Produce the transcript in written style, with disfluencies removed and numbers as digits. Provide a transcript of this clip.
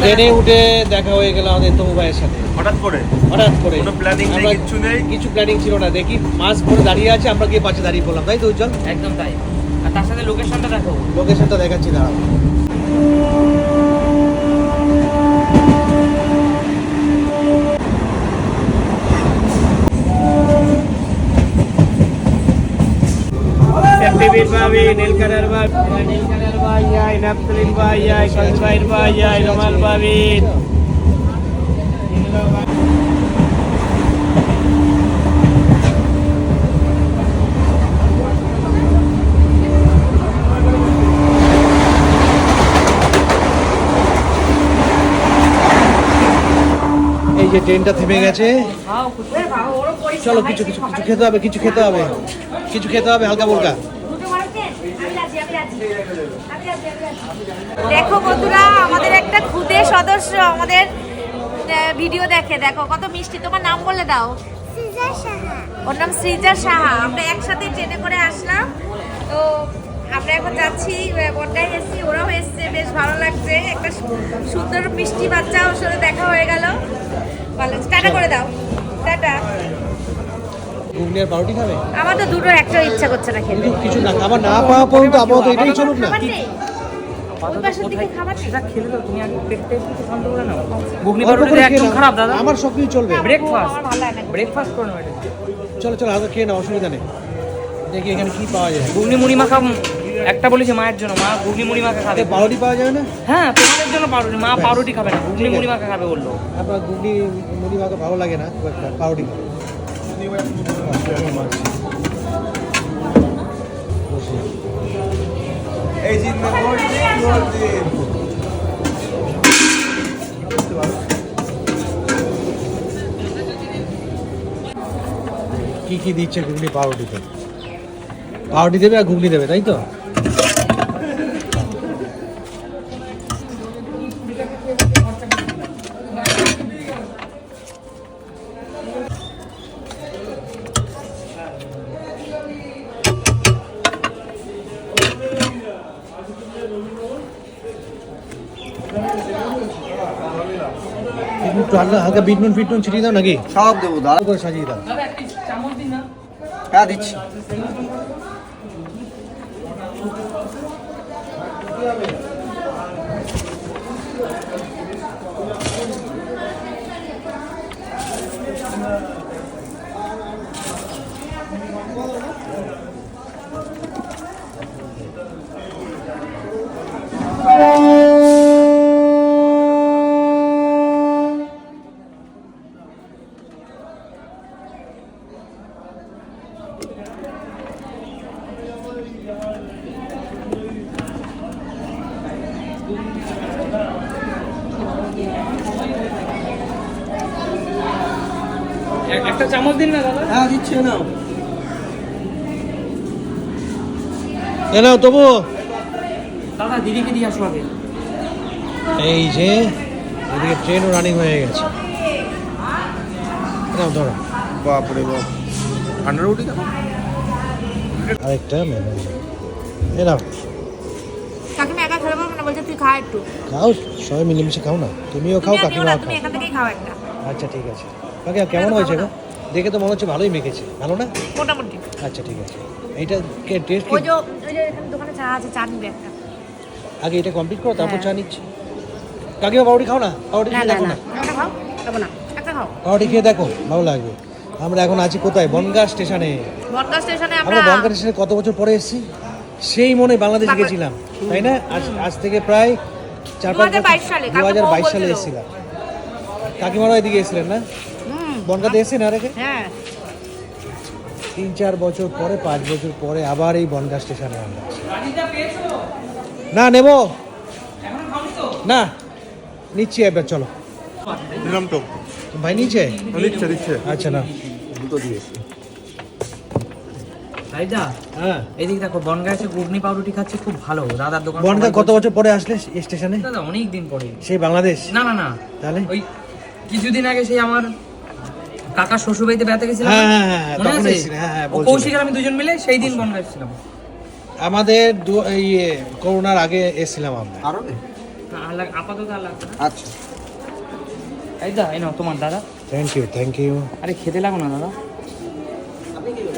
ট্রেনে উঠে দেখা হয়ে গেল আমাদের তবু ভাইয়ের সাথে হঠাৎ করে কোনো প্ল্যানিং নেই, কিচ্ছু নেই, কিছু প্ল্যানিং ছিল না। দেখি মাস্ক পরে দাঁড়িয়ে আছে, আমরা গিয়ে পাশে দাঁড়িয়ে পড়লাম, তাই তো উজ্জ্বল? একদম তাই। আর তার সাথে লোকেশনটা দেখো। লোকেশনটা দেখাচ্ছি, দাঁড়াও। নীলকানের ভাই, নাফসলিন ভাই, কলভাইর ভাই, রমাল ভাবি। এই যে ট্রেনটা থেমে গেছে, চলো কিছু কিছু কিছু খেতে হবে, কিছু খেতে হবে, কিছু খেতে হবে হালকা ফুলকা। দেখো বন্ধুরা, আমাদের একটা খুদে সদস্য আমাদের ভিডিও দেখে, দেখো কত মিষ্টি। তোমার নাম বলে দাও। ওর নাম সৃজা সাহা। আমরা একসাথে ট্রেনে করে আসলাম, তো আমরা এখন যাচ্ছি বনগাঁয় এসেছি, ওরাও এসছে, বেশ ভালো লাগছে। একটা সুন্দর মিষ্টি বাচ্চা ওর সাথে দেখা হয়ে গেল, ভালো। টাটা করে দাও, টাটা। ঘুগনি আর পাউরুটি খাবে? আমার তো দুটো একটা ইচ্ছা করছে না খেতে। কিছু না, খাবার না পাওয়া পর্যন্ত আপাতত এটাই চলুক না। সেটা খেলে তো তুমি আগে পেটটা একটু শান্ত করে নাও। ঘুগনি পাউরুটি একদম খারাপ দাদা। আমার সব কিছু চলবে। ব্রেকফাস্ট করে নাও এটা। চলো চলো হালকা খেয়ে নাও, অসুবিধা নেই। দেখি এখানে কি পাওয়া যায়। ঘুগনি মুড়ি মাখা একটা বলেছে মায়ের জন্য, মা ঘুগনি মুড়ি মাখা খাবে। পাউরুটি পাওয়া যাবে না? হ্যাঁ, তোমাদের জন্য পাউরুটি। মা পাউরুটি খাবে না, ঘুগনি মুড়ি মাখা খাবে বললো। আপনার ঘুগনি মুড়ি মাখা ভালো লাগে না, খুব একটা, পাউরুটি খাবে। এই জিনিস কি কি দিচ্ছে ঘুগনি পাউরুটিতে? পাউরুটি দেবে আর ঘুগনি দেবে, তাই তো? একটু হালকা বিট নুন ফিট নুন ছিটিয়ে দাও নাকি? সব দেবো দাদা, করে সাজিয়ে দাও। হ্যাঁ দিচ্ছি। একটা চামচ দিন না দাদা। হ্যাঁ দিচ্ছি না। এনাও তবু। দাদা দিদিকে দিয়ে আসো আগে। এই যে এদিকে ট্রেনও রানিং হয়ে গেছে। এনাও ধরো। বাপরে বাপ, ঠান্ডা রুটি দেখো। আরেকটা মেনু। এনাও কাকিমা একা খেতে পারবো না, বলছে তুই খা একটু। খাও, সবাই মিলেমিশে খাও না। তুমিও খাও, কাকিমাও খাও। তুমি এখান থেকেই খাও একটা। আচ্ছা ঠিক আছে। কাকিমা কেমন হয়েছে গো? দেখে তো মনে হচ্ছে ভালোই মেখেছে, ভালো না? মোটামুটি। আচ্ছা ঠিক আছে। এইটা টেস্ট ওই যে এখানে দোকানে চা আছে, চা নিবে একটা। আগে এটা কমপ্লিট করো, তারপর চা নিচ্ছি। কাকিমা পাউরুটি খাও না? পাউরুটি খেয়ে দেখো না। একটা খাও, খাবো না, একটা খাও। পাউরুটি খেয়ে দেখো, ভালো লাগবে। আমরা এখন আছি কোথায়? বনগাঁ স্টেশনে। বনগাঁ স্টেশনে আমরা বনগাঁ স্টেশনে কত বছর পরে এসেছি, সেই মনে বাংলাদেশ গেছিলাম, তাই না? আজ থেকে প্রায় 2022 সালে 2022 সালে এসেছিলাম। কাকিমারা এদিকে এসেছিলেন না? বনগাঁতে এসেছেন আর আগে? হ্যাঁ। 3-4 বছর পরে, 5 বছর পরে আবার এই বনগাঁ স্টেশনে আমরা না নেব না, নিচ্ছি এবার, চলো। দিলাম তো ভাই নিচে দিচ্ছে দিচ্ছে। আচ্ছা না, দুটো দিয়েছি। ভাইদা, হ্যাঁ এদিকে দেখো, বনগাঁ এসে ঘুগনি পাউরুটি খাচ্ছি, খুব ভালো। দাদার দোকান। বনগাঁ কত বছর পরে আসলে এই স্টেশনে? দাদা অনেক দিন পরে। সেই বাংলাদেশ? না না না, তাহলে ওই কিছুদিন আগে সেই আমার কাকা শ্বশুর বাড়িতে বেড়াতে গেছিলাম। হ্যাঁ হ্যাঁ হ্যাঁ, মনে তখন আছে? এসেছিলেন, হ্যাঁ হ্যাঁ ও বলছিলেন। কৌশিক আর আমি দুজন মিলে সেই দিন বনগাঁ এসেছিলাম। আমাদের করোনার আগে এসেছিলাম আমরা। আরো আপাতত আর লাগবে না। আচ্ছা এই দা এই নাও তোমার দাদা। Thank you thank you. আরে খেতে লাগো না দাদা।